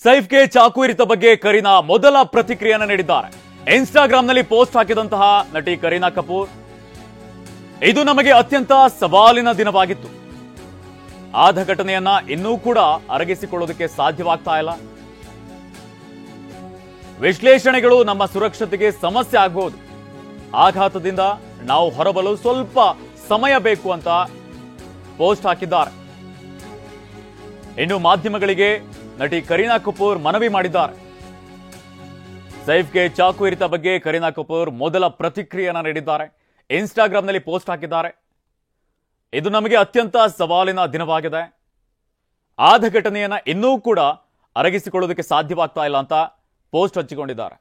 ಸೈಫ್ಗೆ ಚಾಕು ಇರಿತ ಬಗ್ಗೆ ಕರೀನಾ ಮೊದಲ ಪ್ರತಿಕ್ರಿಯೆಯನ್ನು ನೀಡಿದ್ದಾರೆ. ಇನ್ಸ್ಟಾಗ್ರಾಂನಲ್ಲಿ ಪೋಸ್ಟ್ ಹಾಕಿದಂತಹ ನಟಿ ಕರೀನಾ ಕಪೂರ್, ಇದು ನಮಗೆ ಅತ್ಯಂತ ಸವಾಲಿನ ದಿನವಾಗಿತ್ತು. ಆದ ಘಟನೆಯನ್ನ ಇನ್ನೂ ಕೂಡ ಅರಗಿಸಿಕೊಳ್ಳೋದಕ್ಕೆ ಸಾಧ್ಯವಾಗ್ತಾ ಇಲ್ಲ. ವಿಶ್ಲೇಷಣೆಗಳು ನಮ್ಮ ಸುರಕ್ಷತೆಗೆ ಸಮಸ್ಯೆ ಆಗಬಹುದು. ಆಘಾತದಿಂದ ನಾವು ಹೊರಬರಲು ಸ್ವಲ್ಪ ಸಮಯ ಬೇಕು ಅಂತ ಪೋಸ್ಟ್ ಹಾಕಿದ್ದಾರೆ. ಇನ್ನು ಮಾಧ್ಯಮಗಳಿಗೆ ನಟಿ ಕರೀನಾ ಕಪೂರ್ ಮನವಿ ಮಾಡಿದ್ದಾರೆ. ಸೈಫ್ಗೆ ಚಾಕು ಇರಿತ ಬಗ್ಗೆ ಕರೀನಾ ಕಪೂರ್ ಮೊದಲ ಪ್ರತಿಕ್ರಿಯೆಯನ್ನು ನೀಡಿದ್ದಾರೆ. ಇನ್ಸ್ಟಾಗ್ರಾಂನಲ್ಲಿ ಪೋಸ್ಟ್ ಹಾಕಿದ್ದಾರೆ. ಇದು ನಮಗೆ ಅತ್ಯಂತ ಸವಾಲಿನ ದಿನವಾಗಿದೆ. ಆದ ಘಟನೆಯನ್ನ ಇನ್ನೂ ಕೂಡ ಅರಗಿಸಿಕೊಳ್ಳೋದಕ್ಕೆ ಸಾಧ್ಯವಾಗ್ತಾ ಇಲ್ಲ ಅಂತ ಪೋಸ್ಟ್ ಹಂಚಿಕೊಂಡಿದ್ದಾರೆ.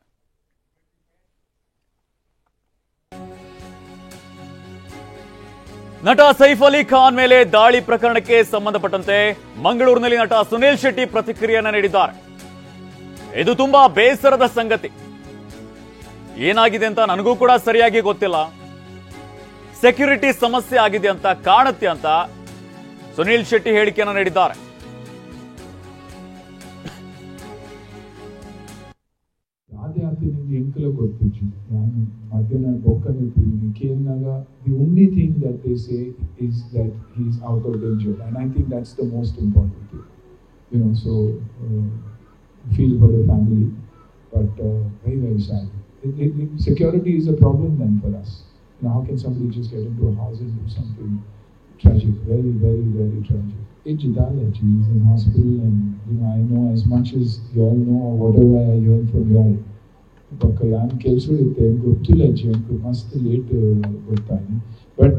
ನಟ ಸೈಫ್ ಅಲಿ ಖಾನ್ ಮೇಲೆ ದಾಳಿ ಪ್ರಕರಣಕ್ಕೆ ಸಂಬಂಧಪಟ್ಟಂತೆ ಮಂಗಳೂರಿನಲ್ಲಿ ನಟ ಸುನೀಲ್ ಶೆಟ್ಟಿ ಪ್ರತಿಕ್ರಿಯೆಯನ್ನು ನೀಡಿದ್ದಾರೆ. ಇದು ತುಂಬಾ ಬೇಸರದ ಸಂಗತಿ. ಏನಾಗಿದೆ ಅಂತ ನನಗೂ ಕೂಡ ಸರಿಯಾಗಿ ಗೊತ್ತಿಲ್ಲ. ಸೆಕ್ಯೂರಿಟಿ ಸಮಸ್ಯೆ ಆಗಿದೆ ಅಂತ ಕಾಣುತ್ತೆ ಅಂತ ಸುನೀಲ್ ಶೆಟ್ಟಿ ಹೇಳಿಕೆಯನ್ನು ನೀಡಿದ್ದಾರೆ. The only thing that they say is that he's out of danger, and I think that's the most important thing. So feel for the family, but very, very sad. Security is a problem then for us. How can somebody just get into a house and do something tragic? Very, very, very tragic. He's in hospital, and I know as much as you all know, or whatever I hear from you all. I'm ಕೆಲಸಗಳಿರುತ್ತೆ ಗೊತ್ತಿಲ್ಲ ಜೀವನಕ್ಕೆ ಮಸ್ತ್ late ಗೊತ್ತಾಗಿ. But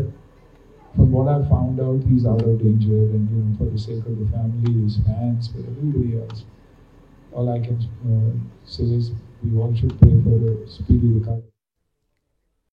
from what I found out, he's out of danger, and for the sake of the family, his fans, for everybody else, all I can say is we all should pray for a speedy recovery.